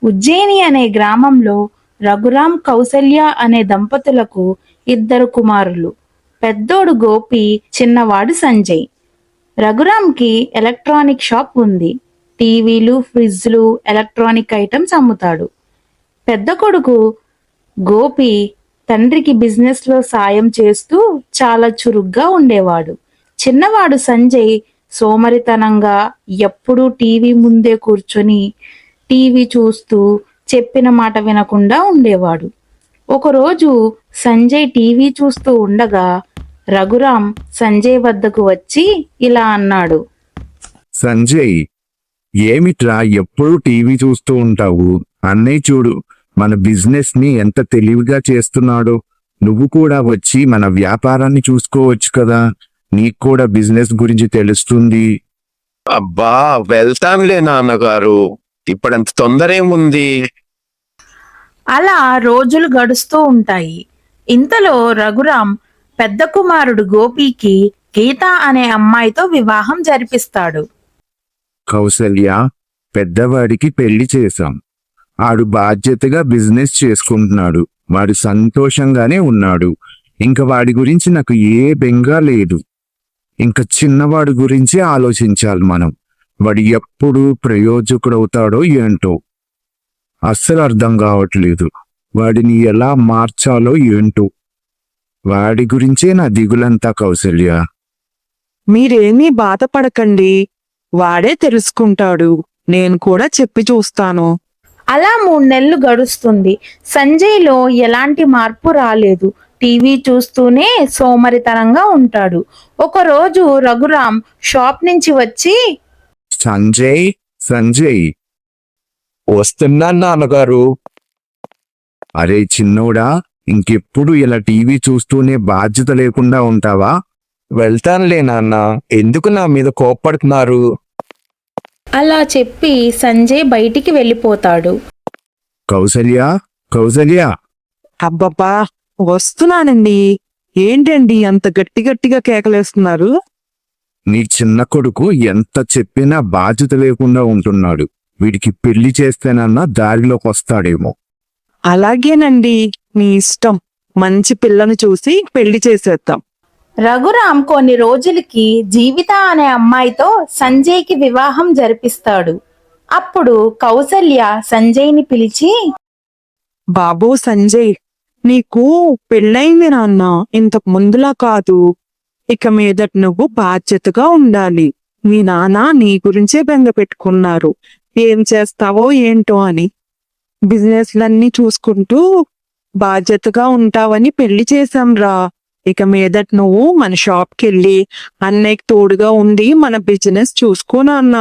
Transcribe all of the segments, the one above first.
ఉజ్జయిని అనే గ్రామంలో రఘురాం కౌసల్య అనే దంపతులకు ఇద్దరు కుమారులు. పెద్దోడు గోపి, చిన్నవాడు సంజయ్. రఘురాంకి ఎలక్ట్రానిక్ షాప్ ఉంది. టీవీలు, ఫ్రిడ్జ్లు, ఎలక్ట్రానిక్ ఐటమ్స్ అమ్ముతాడు. పెద్ద కొడుకు గోపి తండ్రికి బిజినెస్ లో సాయం చేస్తూ చాలా చురుగ్గా ఉండేవాడు. చిన్నవాడు సంజయ్ సోమరితనంగా ఎప్పుడూ టీవీ ముందే కూర్చొని టీవీ చూస్తూ చెప్పిన మాట వినకుండా ఉండేవాడు. ఒకరోజు సంజయ్ టీవీ చూస్తూ ఉండగా రఘురాం సంజయ్ వద్దకు వచ్చి ఇలా అన్నాడు. సంజయ్, ఏమిట్రా ఎప్పుడూ టీవీ చూస్తూ ఉంటావు? అన్నయ్య చూడు, మన బిజినెస్ ని ఎంత తెలివిగా చేస్తున్నాడో. నువ్వు కూడా వచ్చి మన వ్యాపారాన్ని చూసుకోవచ్చు కదా. నీకు కూడా బిజినెస్ గురించి తెలుస్తుంది. అబ్బా, వెళ్తానులే నాన్నగారు, ఇప్పుడంత తొందర ఏముంది? అలా రోజులు గడుస్తూ ఉంటాయి. ఇంతలో రఘురాం పెద్ద కుమారుడు గోపికి గీత అనే అమ్మాయితో వివాహం జరిపిస్తాడు. కౌసల్య, పెద్దవాడికి పెళ్లి చేశాం. ఆడు బాధ్యతగా బిజినెస్ చేసుకుంటున్నాడు. వాడు సంతోషంగానే ఉన్నాడు. ఇంక వాడి గురించి నాకు ఏ బెంగా లేదు. ఇంకా చిన్నవాడి గురించి ఆలోచించాలి మనం. వాడు ఎప్పుడు ప్రయోజకుడవుతాడో ఏంటో అస్సలు అర్థం కావట్లేదు. వాడిని ఎలా మార్చాలో ఏంటో. వాడి గురించే నా దిగులంతా కౌసల్య. మీరేమీ బాధపడకండి, వాడే తెలుసుకుంటాడు. నేను కూడా చెప్పి చూస్తాను. అలా 3 నెలలు గడుస్తుంది. సంజయ్లో ఎలాంటి మార్పు రాలేదు. టీవీ చూస్తూనే సోమరితనంగా ఉంటాడు. ఒకరోజు రఘురాం షాప్ నుంచి వచ్చి, సంజయ్, సంజయ్. వస్తున్నాను నాన్నగారు. అరే చిన్నోడా, ఇంకెప్పుడు ఇలా టీవీ చూస్తూనే బాధ్యత లేకుండా ఉంటావా? వెళ్తానులే నాన్న, ఎందుకు నా మీద కోప్పడుతున్నారు? అలా చెప్పి సంజయ్ బయటికి వెళ్ళిపోతాడు. కౌసల్య, కౌసల్య. అబ్బబ్బా, వస్తున్నానండి. ఏంటండి అంత గట్టి గట్టిగా కేకలేస్తున్నారు? నీ చిన్న కొడుకు ఎంత చెప్పినా బాధ్యత లేకుండా ఉంటున్నాడు. వీడికి పెళ్లి చేస్తేనన్నా దారిలోకి వస్తాడేమో. అలాగేనండి, మీ ఇష్టం. మంచి పిల్లను చూసి పెళ్లి చేసేద్దాం. రఘురాం కొన్ని రోజులకి జీవిత అనే అమ్మాయితో సంజయ్కి వివాహం జరిపిస్తాడు. అప్పుడు కౌసల్య సంజయ్ని పిలిచి, బాబూ సంజయ్, నీకు పెళ్ళైంది నాన్న. ఇంతకు ముందులా కాదు. ఇక మీదట నువ్వు బాధ్యతగా ఉండాలి. మీ నాన్న నీ గురించే బెంగ పెట్టుకున్నారు, ఏం చేస్తావో ఏంటో అని. బిజినెస్లన్నీ చూసుకుంటూ బాధ్యతగా ఉంటావని పెళ్లి చేశాంరా. ఇక మీదట నువ్వు మన షాప్కి వెళ్ళి అన్నయ్యకి తోడుగా ఉండి మన బిజినెస్ చూసుకో నాన్న.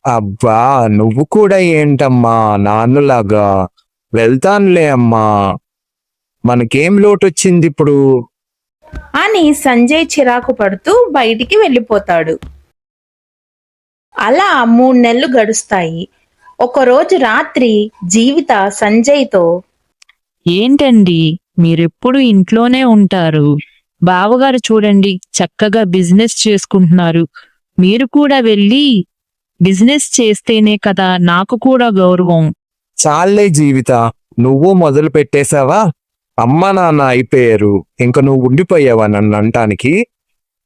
అబ్బా, నువ్వు కూడా ఏంటమ్మా నాన్నలాగా? వెళ్తానులే అమ్మా, మనకేం లోటొచ్చింది ఇప్పుడు? అని సంజయ్ చిరాకు పడుతూ బయటికి వెళ్ళిపోతాడు. అలా 3 నెలలు గడుస్తాయి. ఒకరోజు రాత్రి జీవిత సంజయ్తో, ఏంటండి మీరెప్పుడు ఇంట్లోనే ఉంటారు? బావగారు చూడండి చక్కగా బిజినెస్ చేసుకుంటున్నారు. మీరు కూడా వెళ్ళి బిజినెస్ చేస్తేనే కదా నాకు కూడా గౌరవం. చాలే జీవిత, నువ్వు మొదలు పెట్టేశావా? అమ్మ నాన్న అయిపోయారు, ఇంక నువ్వు ఉండిపోయావా నన్ను అంటానికి?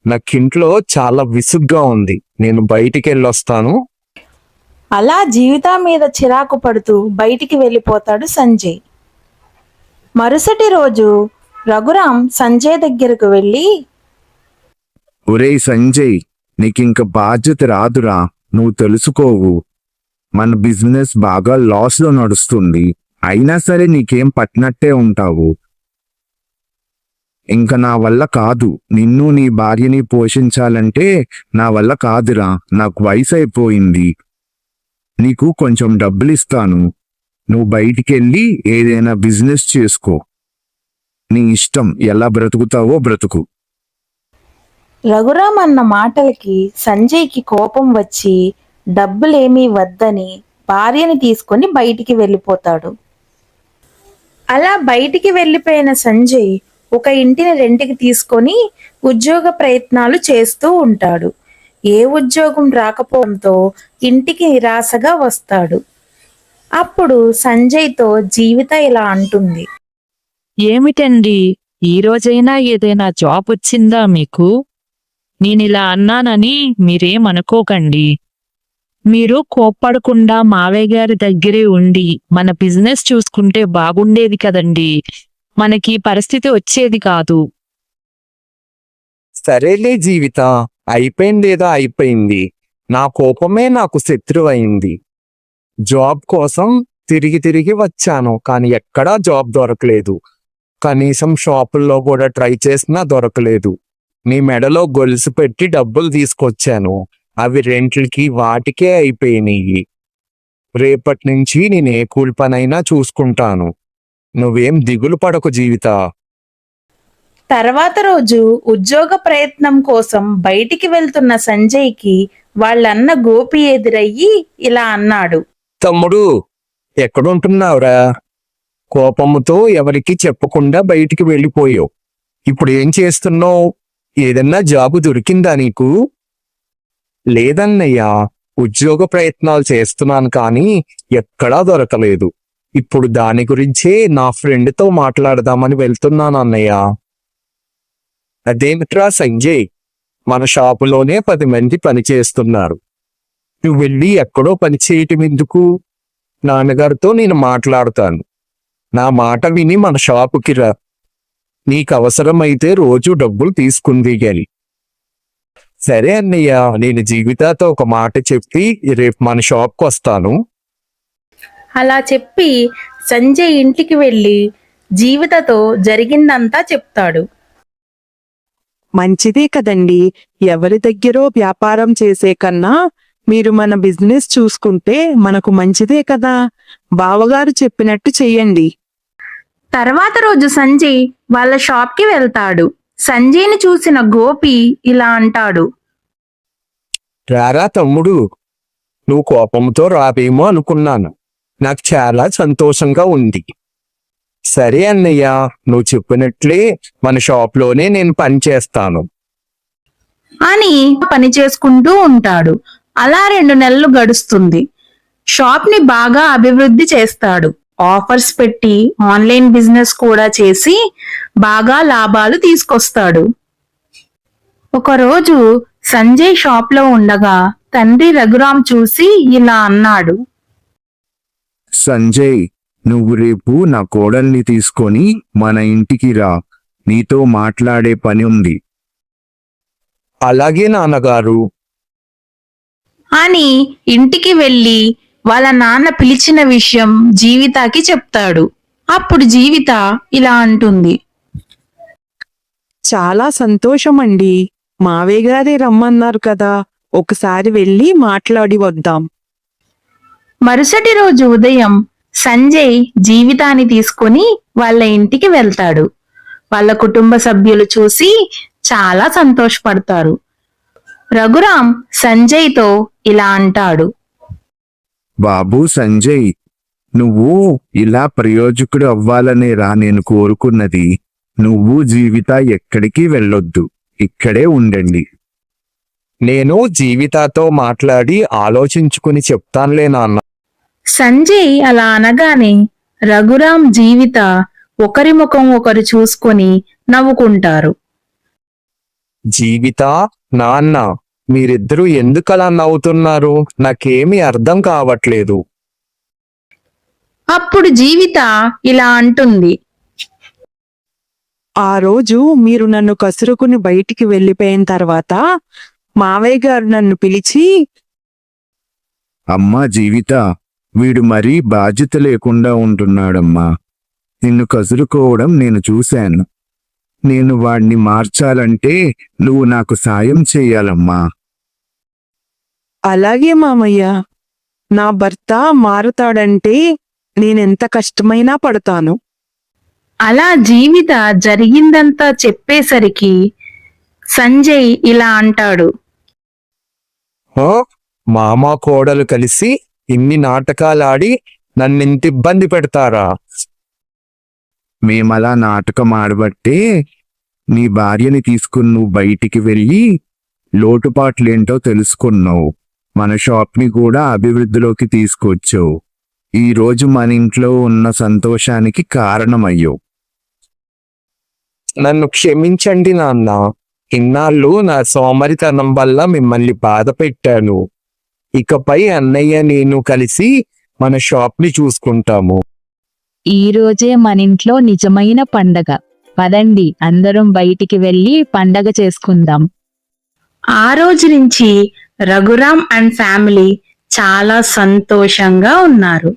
నాకింట్లో చాలా విసుగ్గా ఉంది, నేను బయటికి వెళ్ళొస్తాను. అలా జీవిత మీద చిరాకు పడుతూ బయటికి వెళ్ళిపోతాడు సంజయ్. మరుసటి రోజు రఘురాం సంజయ్ దగ్గరకు వెళ్ళి, ఒరేయ్ సంజయ్, నీకింక బాధ్యత రాదురా. నువ్వు తెలుసుకోవు. మన బిజినెస్ బాగా లాస్ లో నడుస్తుంది. అయినా సరే నీకేం పట్టినట్టే ఉంటావు. ఇంక నా వల్ల కాదు. నిన్ను నీ భార్యని పోషించాలంటే నా వల్ల కాదురా. నాకు వయసు అయిపోయింది. నీకు కొంచెం డబ్బులిస్తాను. నువ్వు బయటికెళ్ళి ఏదైనా బిజినెస్ చేసుకో. నీ ఇష్టం, ఎలా బ్రతుకుతావో బ్రతుకు. రఘురాం అన్న మాటలకి సంజయ్కి కోపం వచ్చి డబ్బులేమీ వద్దని భార్యని తీసుకొని బయటికి వెళ్ళిపోతాడు. అలా బయటికి వెళ్ళిపోయిన సంజయ్ ఒక ఇంటిని రెంట్కి తీసుకొని ఉద్యోగ ప్రయత్నాలు చేస్తూ ఉంటాడు. ఏ ఉద్యోగం రాకపోవడంతో ఇంటికి నిరాశగా వస్తాడు. అప్పుడు సంజయ్తో జీవిత ఇలా అంటుంది. ఏమిటండి, ఈ రోజైనా ఏదైనా జాబ్ వచ్చిందా మీకు? నేనిలా అన్నానని మీరేమనుకోకండి. మీరు కోప్పడకుండా మావయ్య గారి దగ్గరే ఉండి మన బిజినెస్ చూసుకుంటే బాగుండేది కదండి. మనకి పరిస్థితి వచ్చేది కాదు. సరేలే జీవిత, అయిపోయిందేదో అయిపోయింది. నా కోపమే నాకు శత్రువైంది. జాబ్ కోసం తిరిగి తిరిగి వచ్చాను, కానీ ఎక్కడా జాబ్ దొరకలేదు. కనీసం షాపుల్లో కూడా ట్రై చేసినా దొరకలేదు. నీ మెడలో గొలుసు పెట్టి డబ్బులు తీసుకొచ్చాను, అవి రెంట్లకి వాటికే అయిపోయినాయి. రేపటి నుంచి నేను ఏ కూలి పనైనా చూసుకుంటాను. నువ్వేం దిగులు పడకు జీవిత. తర్వాత రోజు ఉద్యోగ ప్రయత్నం కోసం బయటికి వెళ్తున్న సంజయ్కి వాళ్ళన్న గోపి ఎదురయ్యి ఇలా అన్నాడు. తమ్ముడు, ఎక్కడుంటున్నావురా? కోపముతో ఎవరికి చెప్పకుండా బయటికి వెళ్ళిపోయావు. ఇప్పుడు ఏం చేస్తున్నావు? ఏదన్నా జాబు దొరికిందా నీకు? లేదన్నయ్యా, ఉద్యోగ ప్రయత్నాలు చేస్తున్నాను కానీ ఎక్కడా దొరకలేదు. ఇప్పుడు దాని గురించే నా ఫ్రెండ్తో మాట్లాడదామని వెళ్తున్నాను అన్నయ్య. అదేమిట్రా సంజయ్, మన షాపులోనే 10 మంది పని చేస్తున్నారు. నువ్వు వెళ్ళి ఎక్కడో పని చేయటం ఎందుకు? నాన్నగారితో నేను మాట్లాడతాను. నా మాట విని మన షాపుకి రా. నీకు అవసరమైతే రోజు డబ్బులు తీసుకుంది గాని. సరే అన్నయ్య, నేను జీవితాతో ఒక మాట చెప్పి రేపు మన షాప్కి వస్తాను. అలా చెప్పి సంజయ్ ఇంటికి వెళ్ళి జీవితతో జరిగిందంతా చెప్తాడు. మంచిదే కదండి, ఎవరి దగ్గరో వ్యాపారం చేసే కన్నా మీరు మన బిజినెస్ చూసుకుంటే మనకు మంచిదే కదా. బావగారు చెప్పినట్టు చెయ్యండి. తర్వాత రోజు సంజయ్ వాళ్ళ షాప్కి వెళ్తాడు. సంజయ్ని చూసిన గోపి ఇలా అంటాడు. రారా తమ్ముడు, నువ్వు కోపంతో రావేమో అనుకున్నాను. నాకు చాలా సంతోషంగా ఉంది. సరే అన్నయ్య, నువ్వు చెప్పినట్లే మన షాప్లోనే నేను పని చేస్తాను అని పని చేసుకుంటూ ఉంటాడు. అలా 2 నెలలు గడుస్తుంది. షాప్ ని బాగా అభివృద్ధి చేస్తాడు. ఆఫర్స్ పెట్టి ఆన్లైన్ బిజినెస్ కూడా చేసి బాగా లాభాలు తీసుకొస్తాడు. ఒకరోజు సంజయ్ షాప్ లో ఉండగా తండ్రి రఘురాం చూసి ఇలా అన్నాడు. సంజయ్, నువ్వు రేపు నా కోడల్ని తీసుకొని మన ఇంటికి రా. నీతో మాట్లాడే పని ఉంది. అలాగే నాన్నగారు. అని ఇంటికి వెళ్ళి వాళ్ళ నాన్న పిలిచిన విషయం జీవితాకి చెప్తాడు. అప్పుడు జీవిత ఇలా అంటుంది. చాలా సంతోషమండి, మావయ్య గారే రమ్మన్నారు కదా, ఒకసారి వెళ్ళి మాట్లాడి వద్దాం. మరుసటి రోజు ఉదయం సంజయ్ జీవితాన్ని తీసుకొని వాళ్ళ ఇంటికి వెళ్తాడు. వాళ్ళ కుటుంబ సభ్యులు చూసి చాలా సంతోషపడతారు. రఘురాం సంజయ్తో ఇలా అంటాడు. బాబు సంజయ్, నువ్వు ఇలా ప్రయోజకుడు అవ్వాలనే రా నేను కోరుకున్నది. నువ్వు జీవిత ఎక్కడికి వెళ్ళొద్దు, ఇక్కడే ఉండండి. నేను జీవితాతో మాట్లాడి ఆలోచించుకుని చెప్తానులే నాన్న. సంజయ్ అలా అనగానే రఘురాం జీవిత ఒకరి ముఖం ఒకరు చూసుకొని నవ్వుకుంటారు. జీవిత, నాన్న, మీరిద్దరూ ఎందుకలా నవ్వుతున్నారు? నాకేమీ అర్థం కావట్లేదు. అప్పుడు జీవిత ఇలా అంటుంది. ఆ రోజు మీరు నన్ను కసురుకుని బయటికి వెళ్ళిపోయిన తర్వాత మావయ్య గారు నన్ను పిలిచి, అమ్మా జీవిత, వీడు మరీ బాధ్యత లేకుండా ఉంటున్నాడమ్మా. నిన్ను కసురుకోవడం నేను చూశాను. నేను వాణ్ణి మార్చాలంటే నువ్వు నాకు సాయం చెయ్యాలమ్మా. అలాగే మామయ్య, నా భర్త మారుతాడంటే నేనెంత కష్టమైనా పడతాను. అలా జీవిత జరిగిందంతా చెప్పేసరికి సంజయ్ ఇలా అంటాడు. హో, మామ కోడలు కలిసి ఇన్ని నాటకాలాడి నన్నింత ఇబ్బంది పెడతారా? మేమలా నాటకం ఆడబట్టే నీ భార్యని తీసుకుని నువ్వు బయటికి వెళ్ళి లోటుపాట్లేంటో తెలుసుకున్నావు. మన షాప్ని కూడా అభివృద్ధిలోకి తీసుకొచ్చావు. ఈ రోజు మన ఇంట్లో ఉన్న సంతోషానికి కారణమయ్యావు. నన్ను క్షమించండి నాన్న. ఇన్నాళ్ళు నా సోమరితనం వల్ల మిమ్మల్ని బాధ పెట్టాను. ఇకపై అన్నయ్య నేను కలిసి మన షాప్ని చూసుకుంటాము. ఈ రోజే మనింట్లో నిజమైన పండగ. పదండి, అందరం బయటికి వెళ్ళి పండగ చేసుకుందాం. ఆ రోజు నుంచి రఘురామ్ అండ్ ఫ్యామిలీ చాలా సంతోషంగా ఉన్నారు.